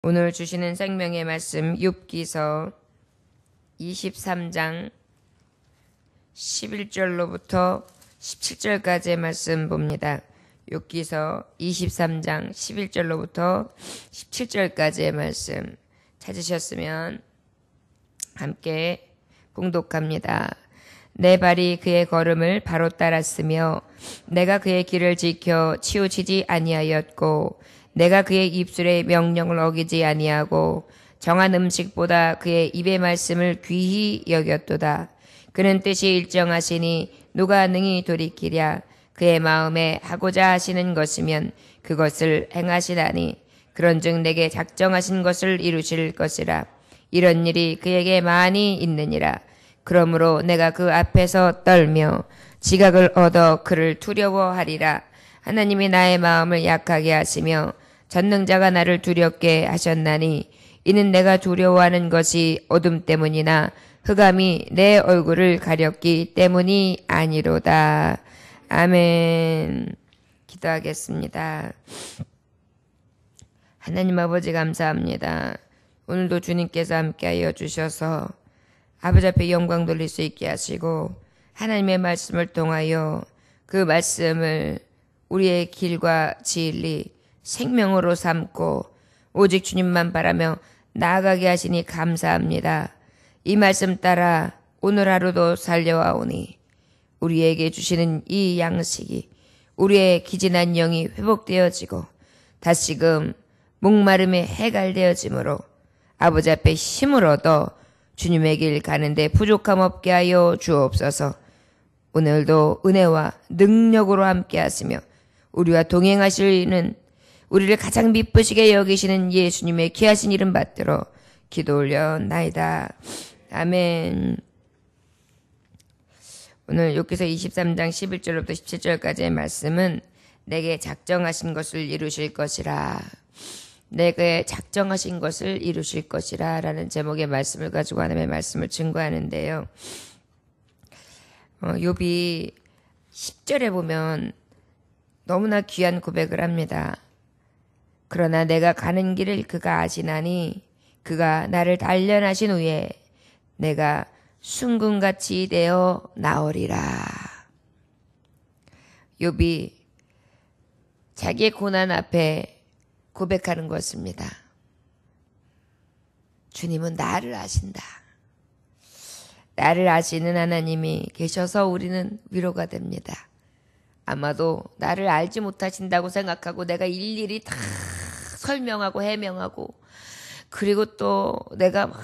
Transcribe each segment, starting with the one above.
오늘 주시는 생명의 말씀 욥기서 23장 11절로부터 17절까지의 말씀 봅니다. 욥기서 23장 11절로부터 17절까지의 말씀 찾으셨으면 함께 봉독합니다. 내 발이 그의 걸음을 바로 따랐으며 내가 그의 길을 지켜 치우치지 아니하였고 내가 그의 입술의 명령을 어기지 아니하고 정한 음식보다 그의 입의 말씀을 귀히 여겼도다. 그는 뜻이 일정하시니 누가 능히 돌이키랴. 그의 마음에 하고자 하시는 것이면 그것을 행하시다니 그런즉 내게 작정하신 것을 이루실 것이라. 이런 일이 그에게 많이 있느니라. 그러므로 내가 그 앞에서 떨며 지각을 얻어 그를 두려워하리라. 하나님이 나의 마음을 약하게 하시며 전능자가 나를 두렵게 하셨나니 이는 내가 두려워하는 것이 어둠 때문이나 흑암이 내 얼굴을 가렸기 때문이 아니로다. 아멘. 기도하겠습니다. 하나님 아버지 감사합니다. 오늘도 주님께서 함께하여 주셔서 아버지 앞에 영광 돌릴 수 있게 하시고 하나님의 말씀을 통하여 그 말씀을 우리의 길과 진리 생명으로 삼고 오직 주님만 바라며 나아가게 하시니 감사합니다. 이 말씀 따라 오늘 하루도 살려와오니 우리에게 주시는 이 양식이 우리의 기진한 영이 회복되어지고 다시금 목마름에 해갈되어지므로 아버지 앞에 힘을 얻어 주님의 길 가는데 부족함 없게 하여 주옵소서. 오늘도 은혜와 능력으로 함께 하시며 우리와 동행하시는 우리를 가장 미쁘시게 여기시는 예수님의 귀하신 이름 받들어 기도 올려나이다. 아멘. 오늘 욥기서 23장 11절부터 17절까지의 말씀은 내게 작정하신 것을 이루실 것이라. 내게 작정하신 것을 이루실 것이라 라는 제목의 말씀을 가지고 하나님의 말씀을 증거하는데요. 욥이 10절에 보면 너무나 귀한 고백을 합니다. 그러나 내가 가는 길을 그가 아시나니 그가 나를 단련하신 후에 내가 순금같이 되어 나오리라. 욥이 자기의 고난 앞에 고백하는 것입니다. 주님은 나를 아신다. 나를 아시는 하나님이 계셔서 우리는 위로가 됩니다. 아마도 나를 알지 못하신다고 생각하고 내가 일일이 다 설명하고 해명하고 그리고 또 내가 막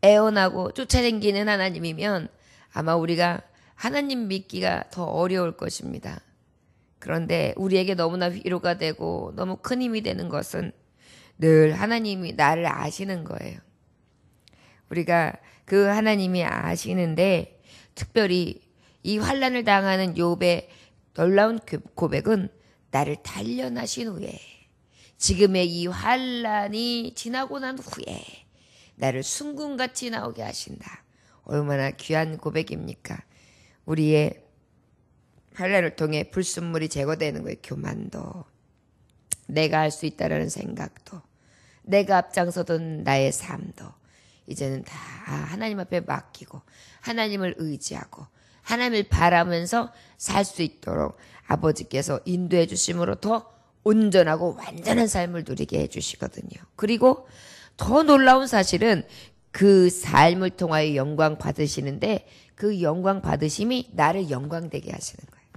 애원하고 쫓아다니는 하나님이면 아마 우리가 하나님 믿기가 더 어려울 것입니다. 그런데 우리에게 너무나 위로가 되고 너무 큰 힘이 되는 것은 늘 하나님이 나를 아시는 거예요. 우리가 그 하나님이 아시는데 특별히 이 환난을 당하는 욥의 놀라운 고백은 나를 단련하신 후에 지금의 이 환난이 지나고 난 후에 나를 순금같이 나오게 하신다. 얼마나 귀한 고백입니까? 우리의 환난을 통해 불순물이 제거되는 거예요. 교만도 내가 할 수 있다라는 생각도 내가 앞장서던 나의 삶도 이제는 다 하나님 앞에 맡기고 하나님을 의지하고 하나님을 바라면서 살 수 있도록 아버지께서 인도해 주심으로 더 온전하고 완전한 삶을 누리게 해주시거든요. 그리고 더 놀라운 사실은 그 삶을 통하여 영광 받으시는데 그 영광 받으심이 나를 영광되게 하시는 거예요.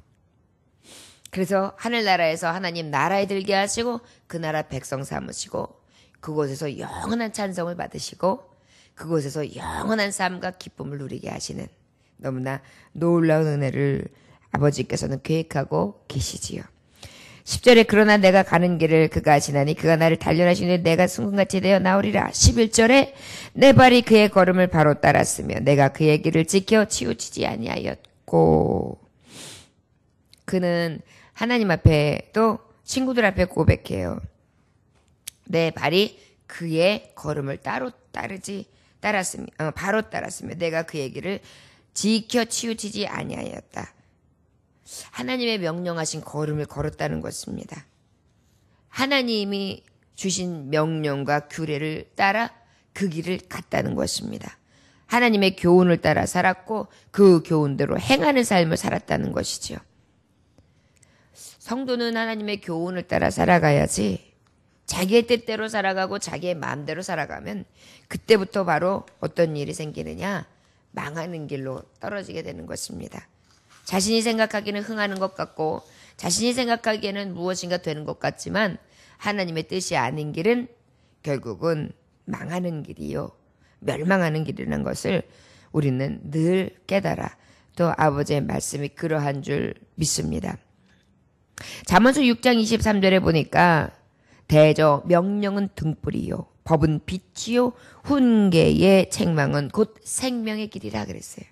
그래서 하늘나라에서 하나님 나라에 들게 하시고 그 나라 백성 삼으시고 그곳에서 영원한 찬송을 받으시고 그곳에서 영원한 삶과 기쁨을 누리게 하시는 너무나 놀라운 은혜를 아버지께서는 계획하고 계시지요. 10절에 그러나 내가 가는 길을 그가 아시나니 그가 나를 단련하시니 내가 순금같이 되어 나오리라. 11절에 내 발이 그의 걸음을 바로 따랐으며 내가 그의 길을 지켜 치우치지 아니하였고 그는 하나님 앞에 또 친구들 앞에 고백해요. 내 발이 그의 걸음을 바로 따랐으며 내가 그의 길을 지켜 치우치지 아니하였다. 하나님의 명령하신 걸음을 걸었다는 것입니다. 하나님이 주신 명령과 규례를 따라 그 길을 갔다는 것입니다. 하나님의 교훈을 따라 살았고 그 교훈대로 행하는 삶을 살았다는 것이죠. 성도는 하나님의 교훈을 따라 살아가야지 자기의 뜻대로 살아가고 자기의 마음대로 살아가면 그때부터 바로 어떤 일이 생기느냐? 망하는 길로 떨어지게 되는 것입니다. 자신이 생각하기에는 흥하는 것 같고 자신이 생각하기에는 무엇인가 되는 것 같지만 하나님의 뜻이 아닌 길은 결국은 망하는 길이요. 멸망하는 길이라는 것을 우리는 늘 깨달아 또 아버지의 말씀이 그러한 줄 믿습니다. 잠언서 6장 23절에 보니까 대저 명령은 등불이요 법은 빛이요 훈계의 책망은 곧 생명의 길이라 그랬어요.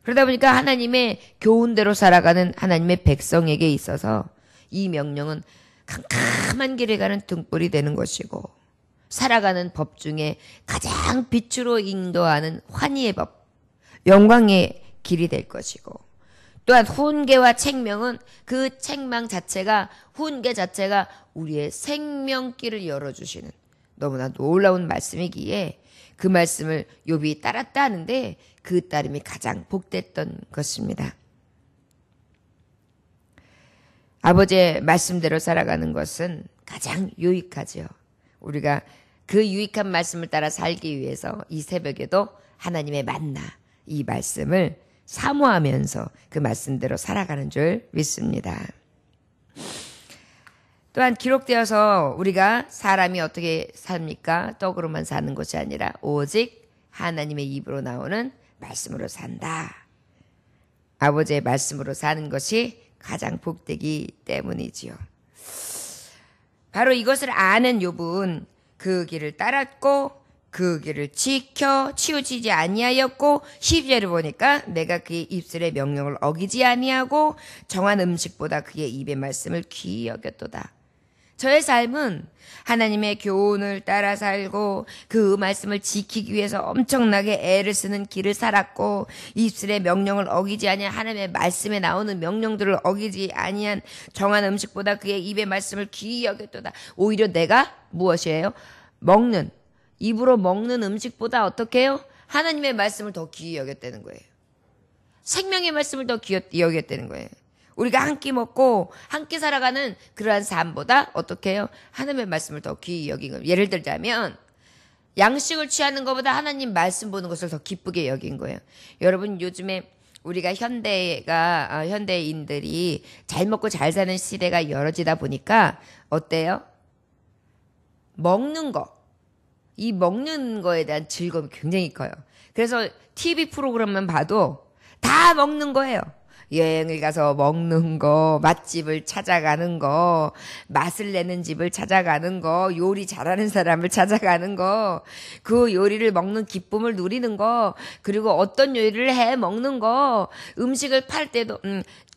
그러다 보니까 하나님의 교훈대로 살아가는 하나님의 백성에게 있어서 이 명령은 캄캄한 길에 가는 등불이 되는 것이고 살아가는 법 중에 가장 빛으로 인도하는 환희의 법, 영광의 길이 될 것이고 또한 훈계와 책명은 그 책망 자체가 훈계 자체가 우리의 생명길을 열어주시는 너무나 놀라운 말씀이기에 그 말씀을 욥이 따랐다 하는데 그 따름이 가장 복됐던 것입니다. 아버지의 말씀대로 살아가는 것은 가장 유익하죠. 우리가 그 유익한 말씀을 따라 살기 위해서 이 새벽에도 하나님의 만나 이 말씀을 사모하면서 그 말씀대로 살아가는 줄 믿습니다. 또한 기록되어서 우리가 사람이 어떻게 삽니까? 떡으로만 사는 것이 아니라 오직 하나님의 입으로 나오는 말씀으로 산다. 아버지의 말씀으로 사는 것이 가장 복되기 때문이지요. 바로 이것을 아는 욥은 그 길을 따랐고 그 길을 지켜 치우치지 아니하였고 12절을 보니까 내가 그의 입술의 명령을 어기지 아니하고 정한 음식보다 그의 입의 말씀을 귀히 여겼도다. 저의 삶은 하나님의 교훈을 따라 살고 그 말씀을 지키기 위해서 엄청나게 애를 쓰는 길을 살았고 입술의 명령을 어기지 아니한 하나님의 말씀에 나오는 명령들을 어기지 아니한 정한 음식보다 그의 입의 말씀을 귀히 여겼도다. 오히려 내가 무엇이에요? 입으로 먹는 음식보다 어떻게 해요? 하나님의 말씀을 더 귀히 여겼다는 거예요. 생명의 말씀을 더 귀히 여겼다는 거예요. 우리가 한 끼 먹고 한 끼 살아가는 그러한 삶보다 어떻게 해요? 하나님의 말씀을 더 귀히 여긴 거예요. 예를 들자면 양식을 취하는 것보다 하나님 말씀 보는 것을 더 기쁘게 여긴 거예요. 여러분 요즘에 우리가 현대인들이 잘 먹고 잘 사는 시대가 열어지다 보니까 어때요? 이 먹는 거에 대한 즐거움이 굉장히 커요. 그래서 TV 프로그램만 봐도 다 먹는 거예요. 여행을 가서 먹는 거, 맛집을 찾아가는 거, 맛을 내는 집을 찾아가는 거, 요리 잘하는 사람을 찾아가는 거, 그 요리를 먹는 기쁨을 누리는 거, 그리고 어떤 요리를 해 먹는 거, 음식을 팔 때도,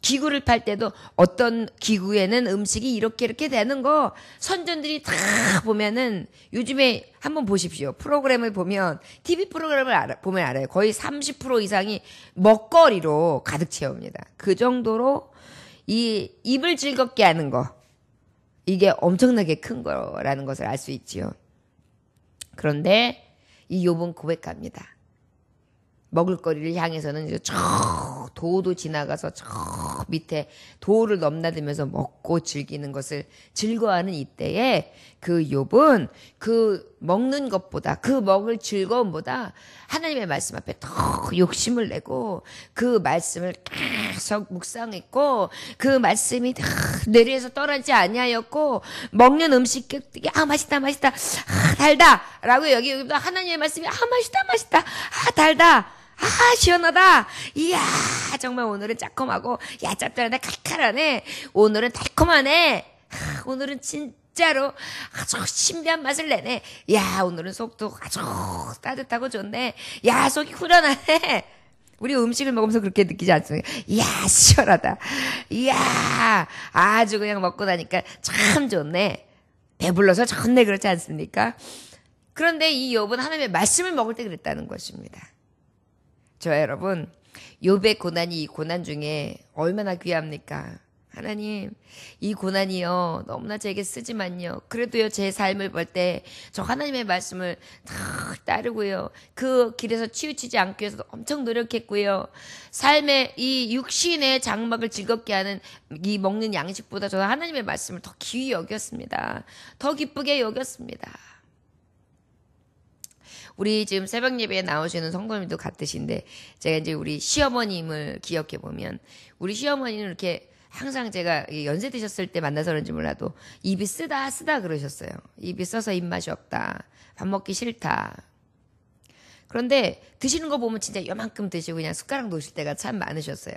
기구를 팔 때도 어떤 기구에는 음식이 이렇게 되는 거 선전들이 다 보면은 요즘에 한번 보십시오. 프로그램을 보면 TV 프로그램을 보면 알아요. 거의 30% 이상이 먹거리로 가득 채웁니다. 그 정도로 이 입을 즐겁게 하는 거 이게 엄청나게 큰 거라는 것을 알 수 있지요. 그런데 이 욥은 고백합니다. 먹을거리를 향해서는 이제 저 도도 지나가서 저 밑에 도를 넘나들면서 먹고 즐기는 것을 즐거워하는 이때에 그 욥은 그 먹는 것보다 그 먹을 즐거움보다 하나님의 말씀 앞에 더 욕심을 내고 그 말씀을 계속 묵상했고 그 말씀이 뇌리에서 떠나지 아니하였고 먹는 음식 맛있다 달다라고 여기다 하나님의 말씀이 맛있다 달다 시원하다. 이야, 정말 오늘은 새콤하고, 짭짤하네, 칼칼하네. 오늘은 달콤하네. 오늘은 진짜로 아주 신비한 맛을 내네. 야, 오늘은 속도 아주 따뜻하고 좋네. 야, 속이 후련하네. 우리 음식을 먹으면서 그렇게 느끼지 않습니까? 이야, 시원하다. 이야, 아주 그냥 먹고 나니까 참 좋네. 배불러서 좋네, 그렇지 않습니까? 그런데 이 욥은 하나님의 말씀을 먹을 때 그랬다는 것입니다. 저 여러분, 욥의 고난이 이 고난 중에 얼마나 귀합니까? 하나님, 이 고난이요, 너무나 제게 쓰지만요. 그래도요, 제 삶을 볼 때, 저 하나님의 말씀을 다 따르고요. 그 길에서 치우치지 않기 위해서 엄청 노력했고요. 삶의 이 육신의 장막을 즐겁게 하는 이 먹는 양식보다 저는 하나님의 말씀을 더 귀히 여겼습니다. 더 기쁘게 여겼습니다. 우리 지금 새벽 예배에 나오시는 성도님도 같으신데, 제가 이제 우리 시어머님을 기억해 보면, 우리 시어머니는 이렇게 항상 제가 연세 드셨을 때 만나서 그런지 몰라도 입이 쓰다 그러셨어요. 입이 써서 입맛이 없다. 밥 먹기 싫다. 그런데 드시는 거 보면 진짜 요만큼 드시고 그냥 숟가락 놓으실 때가 참 많으셨어요.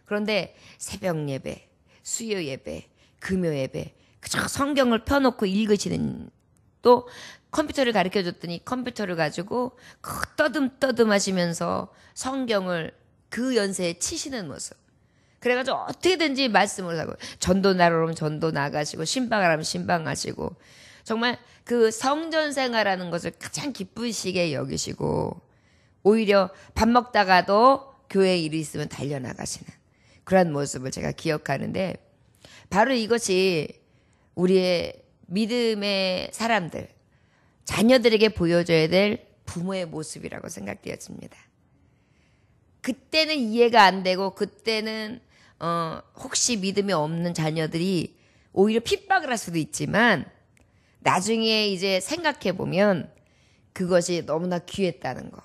그런데 새벽 예배, 수요 예배, 금요 예배 그저 성경을 펴놓고 읽으시는, 또 컴퓨터를 가르쳐줬더니 컴퓨터를 가지고 떠듬 하시면서 성경을 그 연세에 치시는 모습. 그래가지고 어떻게든지 말씀을 하고, 전도 나가면 전도 나가시고, 신방하라면 신방하시고, 정말 그 성전 생활하는 것을 가장 기쁘시게 여기시고, 오히려 밥 먹다가도 교회 일이 있으면 달려나가시는 그런 모습을 제가 기억하는데, 바로 이것이 우리의 믿음의 사람들, 자녀들에게 보여줘야 될 부모의 모습이라고 생각되어집니다. 그때는 이해가 안 되고, 그때는 혹시 믿음이 없는 자녀들이 오히려 핍박을 할 수도 있지만, 나중에 이제 생각해 보면 그것이 너무나 귀했다는 거,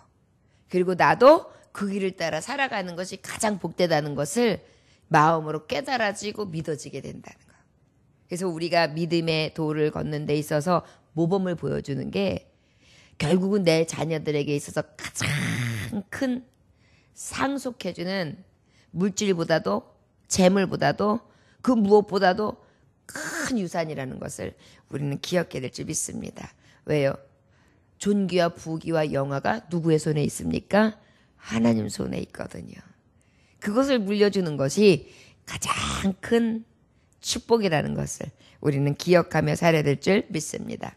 그리고 나도 그 길을 따라 살아가는 것이 가장 복되다는 것을 마음으로 깨달아지고 믿어지게 된다는 거. 그래서 우리가 믿음의 도를 걷는 데 있어서 모범을 보여주는 게, 결국은 내 자녀들에게 있어서 가장 큰 상속해주는, 물질보다도 재물보다도 그 무엇보다도 큰 유산이라는 것을 우리는 기억해야 될 줄 믿습니다. 왜요? 존귀와 부귀와 영화가 누구의 손에 있습니까? 하나님 손에 있거든요. 그것을 물려주는 것이 가장 큰 축복이라는 것을 우리는 기억하며 살아야 될 줄 믿습니다.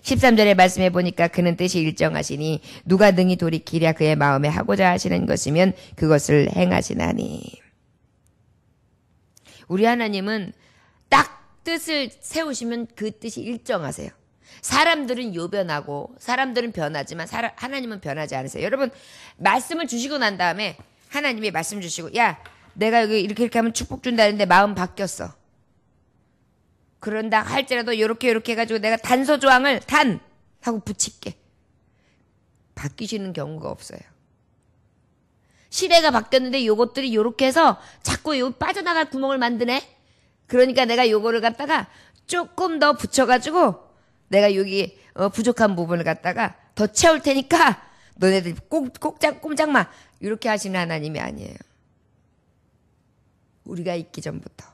13절의 말씀해 보니까 그는 뜻이 일정하시니 누가 능히 돌이키랴. 그의 마음에 하고자 하시는 것이면 그것을 행하시나니. 우리 하나님은 딱 뜻을 세우시면 그 뜻이 일정하세요. 사람들은 요변하고 사람들은 변하지만 하나님은 변하지 않으세요. 여러분, 말씀을 주시고 난 다음에 하나님이 말씀 주시고, 야, 내가 여기 이렇게 하면 축복 준다는데 마음 바뀌었어. 그런다 할지라도 요렇게 해가지고 내가 단서 조항을 단 하고 붙일게. 바뀌시는 경우가 없어요. 시대가 바뀌었는데 요것들이 요렇게 해서 자꾸 요 빠져나갈 구멍을 만드네. 그러니까 내가 요거를 갖다가 조금 더 붙여가지고 내가 여기 부족한 부분을 갖다가 더 채울 테니까 너네들 꼼짝마 이렇게 하시는 하나님이 아니에요. 우리가 있기 전부터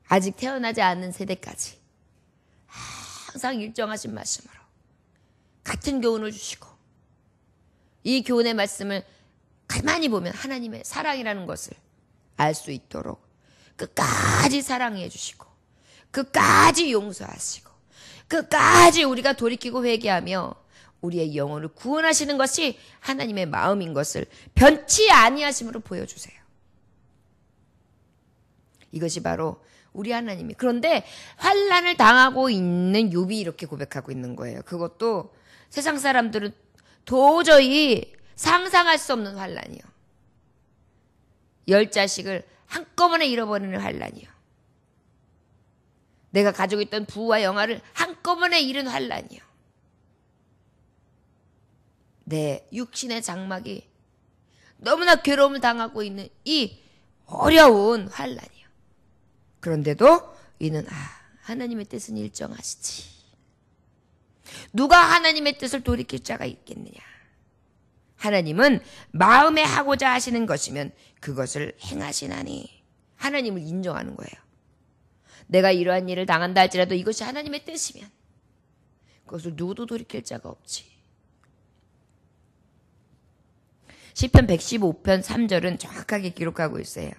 아직 태어나지 않은 세대까지 항상 일정하신 말씀으로 같은 교훈을 주시고, 이 교훈의 말씀을 가만히 보면 하나님의 사랑이라는 것을 알 수 있도록 끝까지 사랑해 주시고, 끝까지 용서하시고, 끝까지 우리가 돌이키고 회개하며 우리의 영혼을 구원하시는 것이 하나님의 마음인 것을 변치 아니하심으로 보여주세요. 이것이 바로 우리 하나님이. 그런데 환난을 당하고 있는 욥이 이렇게 고백하고 있는 거예요. 그것도 세상 사람들은 도저히 상상할 수 없는 환난이요. 10자식을 한꺼번에 잃어버리는 환난이요. 내가 가지고 있던 부와 영화를 한꺼번에 잃은 환난이요. 내 육신의 장막이 너무나 괴로움을 당하고 있는 이 어려운 환난이요. 그런데도 이는 하나님의 뜻은 일정하시지. 누가 하나님의 뜻을 돌이킬 자가 있겠느냐. 하나님은 마음에 하고자 하시는 것이면 그것을 행하시나니. 하나님을 인정하는 거예요. 내가 이러한 일을 당한다 할지라도 이것이 하나님의 뜻이면 그것을 누구도 돌이킬 자가 없지. 시편 115편 3절은 정확하게 기록하고 있어요.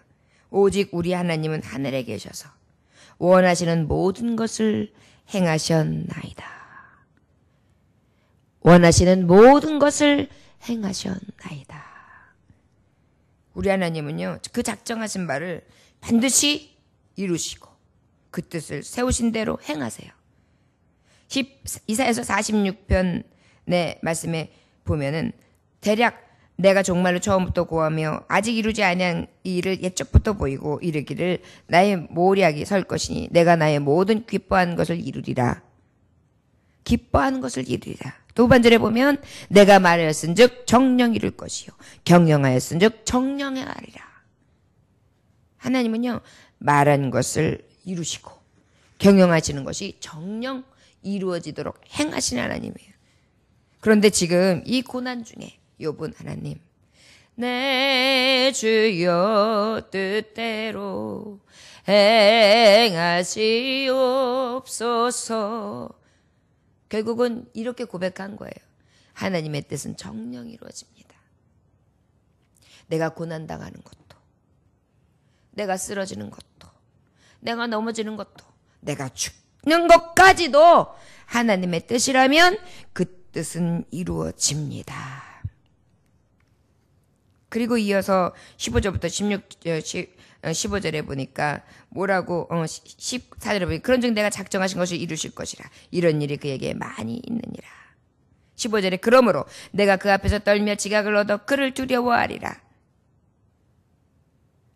오직 우리 하나님은 하늘에 계셔서 원하시는 모든 것을 행하셨나이다. 원하시는 모든 것을 행하셨나이다. 우리 하나님은요, 그 작정하신 바를 반드시 이루시고 그 뜻을 세우신 대로 행하세요. 이사야서 46편의 말씀에 보면은 대략 내가 정말로 처음부터 고하며 아직 이루지 아니한 일을 옛적부터 보이고 이르기를 나의 모략이 설 것이니 내가 나의 모든 기뻐하는 것을 이루리라. 기뻐하는 것을 이루리라. 두 반절에 보면 내가 말하였은즉 정령 이룰 것이요 경영하였은즉 정령 행하리라. 하나님은요 말한 것을 이루시고 경영하시는 것이 정령 이루어지도록 행하시는 하나님이에요. 그런데 지금 이 고난 중에 욥은 하나님 내 주여 뜻대로 행하시옵소서. 결국은 이렇게 고백한 거예요. 하나님의 뜻은 정령 이루어집니다. 내가 고난당하는 것도, 내가 쓰러지는 것도, 내가 넘어지는 것도, 내가 죽는 것까지도 하나님의 뜻이라면 그 뜻은 이루어집니다. 그리고 이어서 15절부터 15절에 보니까 뭐라고 14절에 보니까 그런즉 내가 작정하신 것을 이루실 것이라. 이런 일이 그에게 많이 있느니라. 15절에 그러므로 내가 그 앞에서 떨며 지각을 얻어 그를 두려워하리라.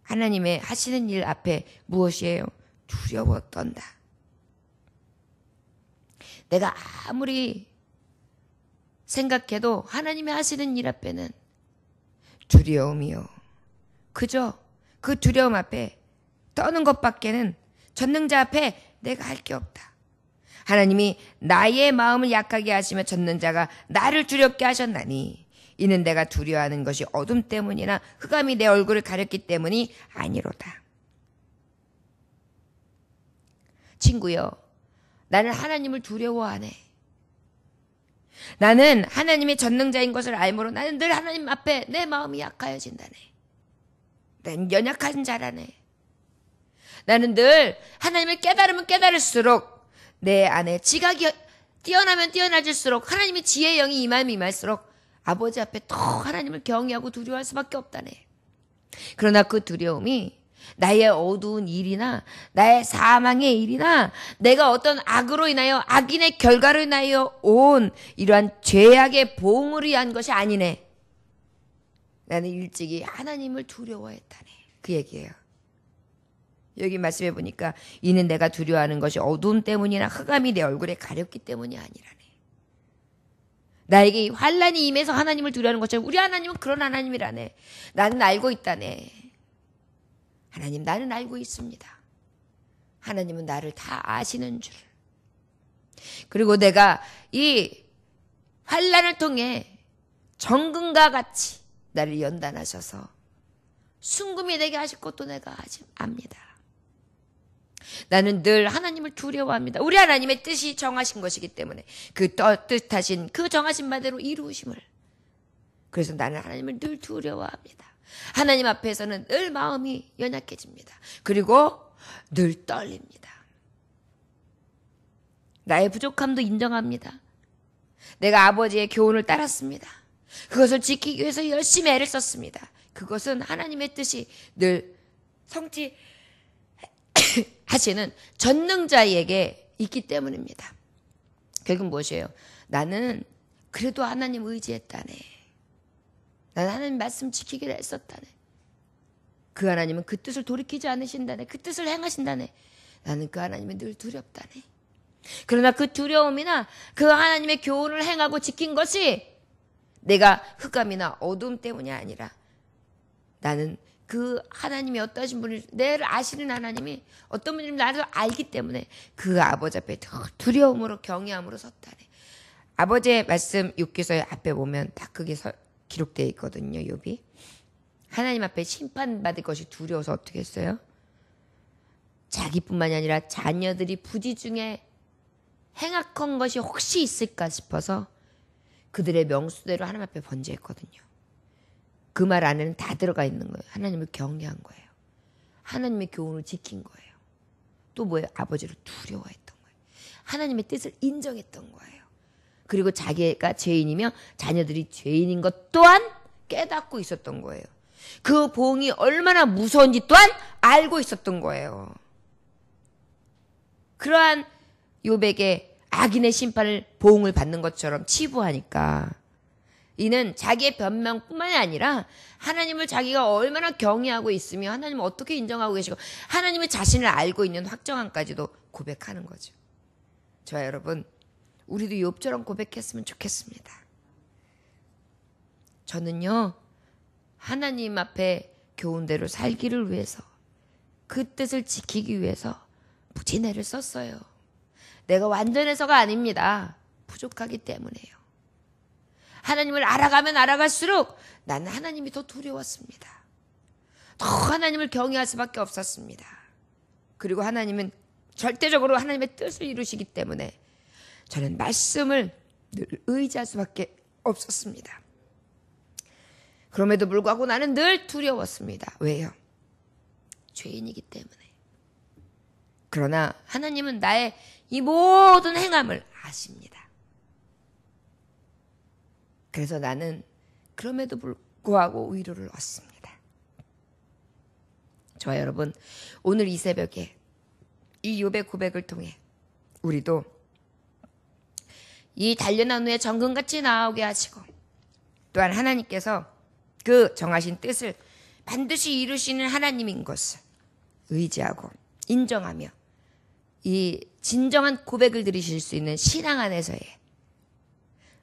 하나님의 하시는 일 앞에 무엇이에요? 두려워 떤다. 내가 아무리 생각해도 하나님의 하시는 일 앞에는 두려움이요. 그저 그 두려움 앞에 떠는 것밖에는 전능자 앞에 내가 할 게 없다. 하나님이 나의 마음을 약하게 하시며 전능자가 나를 두렵게 하셨나니 이는 내가 두려워하는 것이 어둠 때문이나 흑암이 내 얼굴을 가렸기 때문이 아니로다. 친구여, 나는 하나님을 두려워하네. 나는 하나님의 전능자인 것을 알므로 나는 늘 하나님 앞에 내 마음이 약하여진다네. 난 연약한 자라네. 나는 늘 하나님을 깨달으면 깨달을수록 내 안에 지각이 뛰어나면 뛰어나질수록 하나님의 지혜의 영이 임하면 임할수록 아버지 앞에 더 하나님을 경외하고 두려워할 수밖에 없다네. 그러나 그 두려움이 나의 어두운 일이나 나의 사망의 일이나 내가 어떤 악으로 인하여 악인의 결과로 인하여 온 이러한 죄악의 보응을 위한 것이 아니네. 나는 일찍이 하나님을 두려워했다네. 그 얘기예요. 여기 말씀해 보니까 이는 내가 두려워하는 것이 어두움 때문이나 흑암이 내 얼굴에 가렸기 때문이 아니라네. 나에게 환난이 임해서 하나님을 두려워하는 것처럼 우리 하나님은 그런 하나님이라네. 나는 알고 있다네. 하나님, 나는 알고 있습니다. 하나님은 나를 다 아시는 줄. 그리고 내가 이 환난을 통해 정금과 같이 나를 연단하셔서 순금이 되게 하실 것도 내가 압니다. 나는 늘 하나님을 두려워합니다. 우리 하나님의 뜻이 정하신 것이기 때문에 그 뜻하신 그 정하신 바대로 이루심을. 그래서 나는 하나님을 늘 두려워합니다. 하나님 앞에서는 늘 마음이 연약해집니다. 그리고 늘 떨립니다. 나의 부족함도 인정합니다. 내가 아버지의 교훈을 따랐습니다. 그것을 지키기 위해서 열심히 애를 썼습니다. 그것은 하나님의 뜻이 늘 성취하시는 전능자에게 있기 때문입니다. 결국 무엇이에요? 나는 그래도 하나님 의지했다네. 나는 하나님 말씀 지키기를 했었다네. 그 하나님은 그 뜻을 돌이키지 않으신다네. 그 뜻을 행하신다네. 나는 그 하나님이 늘 두렵다네. 그러나 그 두려움이나 그 하나님의 교훈을 행하고 지킨 것이 내가 흑암이나 어두움 때문이 아니라 나는 그 하나님이 어떠신 분이 내를 아시는 하나님이 어떤 분인지 나도 알기 때문에 그 아버지 앞에 두려움으로 경외함으로 섰다네. 아버지의 말씀 6기서 앞에 보면 다 그게 기록되어 있거든요. 욥이 하나님 앞에 심판받을 것이 두려워서 어떻게 했어요? 자기뿐만이 아니라 자녀들이 부지 중에 행악한 것이 혹시 있을까 싶어서 그들의 명수대로 하나님 앞에 번제했거든요. 그 말 안에는 다 들어가 있는 거예요. 하나님을 경외한 거예요. 하나님의 교훈을 지킨 거예요. 또 뭐예요? 아버지를 두려워했던 거예요. 하나님의 뜻을 인정했던 거예요. 그리고 자기가 죄인이며 자녀들이 죄인인 것 또한 깨닫고 있었던 거예요. 그 보응이 얼마나 무서운지 또한 알고 있었던 거예요. 그러한 욥에게 악인의 심판을 보응을 받는 것처럼 치부하니까 이는 자기의 변명뿐만이 아니라 하나님을 자기가 얼마나 경외하고 있으며 하나님을 어떻게 인정하고 계시고 하나님의 자신을 알고 있는 확정함까지도 고백하는 거죠. 저와 여러분, 우리도 욥처럼 고백했으면 좋겠습니다. 저는요, 하나님 앞에 교훈대로 살기를 위해서, 그 뜻을 지키기 위해서 무지 애를 썼어요. 내가 완전해서가 아닙니다. 부족하기 때문에요. 하나님을 알아가면 알아갈수록 나는 하나님이 더 두려웠습니다. 더 하나님을 경외할 수밖에 없었습니다. 그리고 하나님은 절대적으로 하나님의 뜻을 이루시기 때문에 저는 말씀을 늘 의지할 수밖에 없었습니다. 그럼에도 불구하고 나는 늘 두려웠습니다. 왜요? 죄인이기 때문에. 그러나 하나님은 나의 이 모든 행함을 아십니다. 그래서 나는 그럼에도 불구하고 위로를 얻습니다. 저와 여러분, 오늘 이 새벽에 이 욥의 고백을 통해 우리도 이 단련한 후에 정금같이 나오게 하시고 또한 하나님께서 그 정하신 뜻을 반드시 이루시는 하나님인 것을 의지하고 인정하며 이 진정한 고백을 드리실 수 있는 신앙 안에서의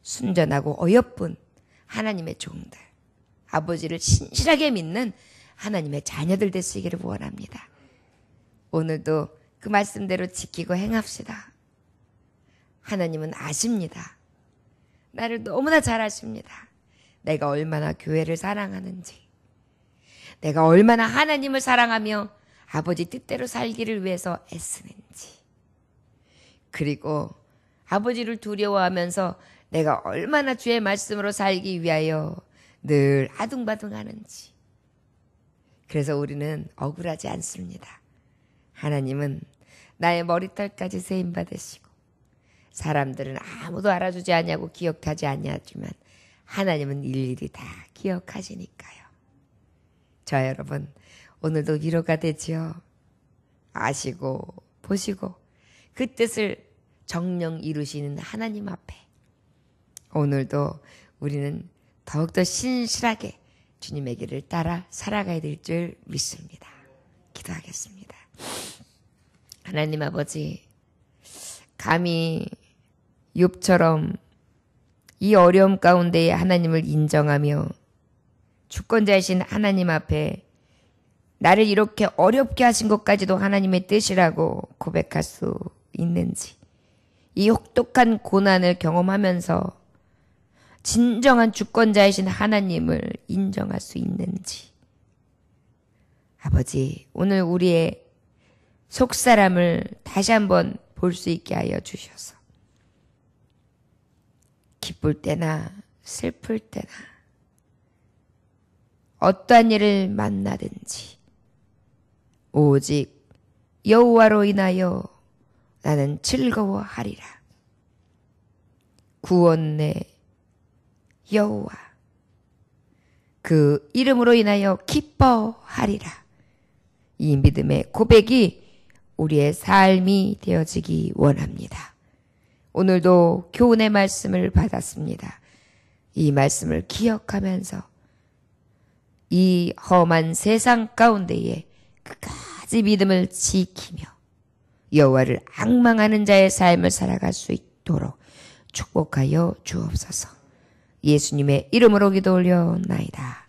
순전하고 어여쁜 하나님의 종들, 아버지를 신실하게 믿는 하나님의 자녀들 되시기를 원합니다. 오늘도 그 말씀대로 지키고 행합시다. 하나님은 아십니다. 나를 너무나 잘 아십니다. 내가 얼마나 교회를 사랑하는지, 내가 얼마나 하나님을 사랑하며 아버지 뜻대로 살기를 위해서 애쓰는지, 그리고 아버지를 두려워하면서 내가 얼마나 주의 말씀으로 살기 위하여 늘 아둥바둥하는지. 그래서 우리는 억울하지 않습니다. 하나님은 나의 머리털까지 세임받으시고 사람들은 아무도 알아주지 않냐고 기억하지 않냐지만 하나님은 일일이 다 기억하시니까요. 저 여러분, 오늘도 위로가 되지요. 아시고 보시고 그 뜻을 정령 이루시는 하나님 앞에 오늘도 우리는 더욱더 신실하게 주님의 길을 따라 살아가야 될 줄 믿습니다. 기도하겠습니다. 하나님 아버지, 감히 욥처럼 이 어려움 가운데에 하나님을 인정하며 주권자이신 하나님 앞에 나를 이렇게 어렵게 하신 것까지도 하나님의 뜻이라고 고백할 수 있는지, 이 혹독한 고난을 경험하면서 진정한 주권자이신 하나님을 인정할 수 있는지, 아버지, 오늘 우리의 속사람을 다시 한번 볼 수 있게 하여 주셔서 기쁠 때나 슬플 때나 어떠한 일을 만나든지 오직 여호와로 인하여 나는 즐거워하리라. 구원의 여호와, 그 이름으로 인하여 기뻐하리라. 이 믿음의 고백이 우리의 삶이 되어지기 원합니다. 오늘도 교훈의 말씀을 받았습니다. 이 말씀을 기억하면서 이 험한 세상 가운데에 끝까지 믿음을 지키며 여호와를 앙망하는 자의 삶을 살아갈 수 있도록 축복하여 주옵소서. 예수님의 이름으로 기도 올려나이다.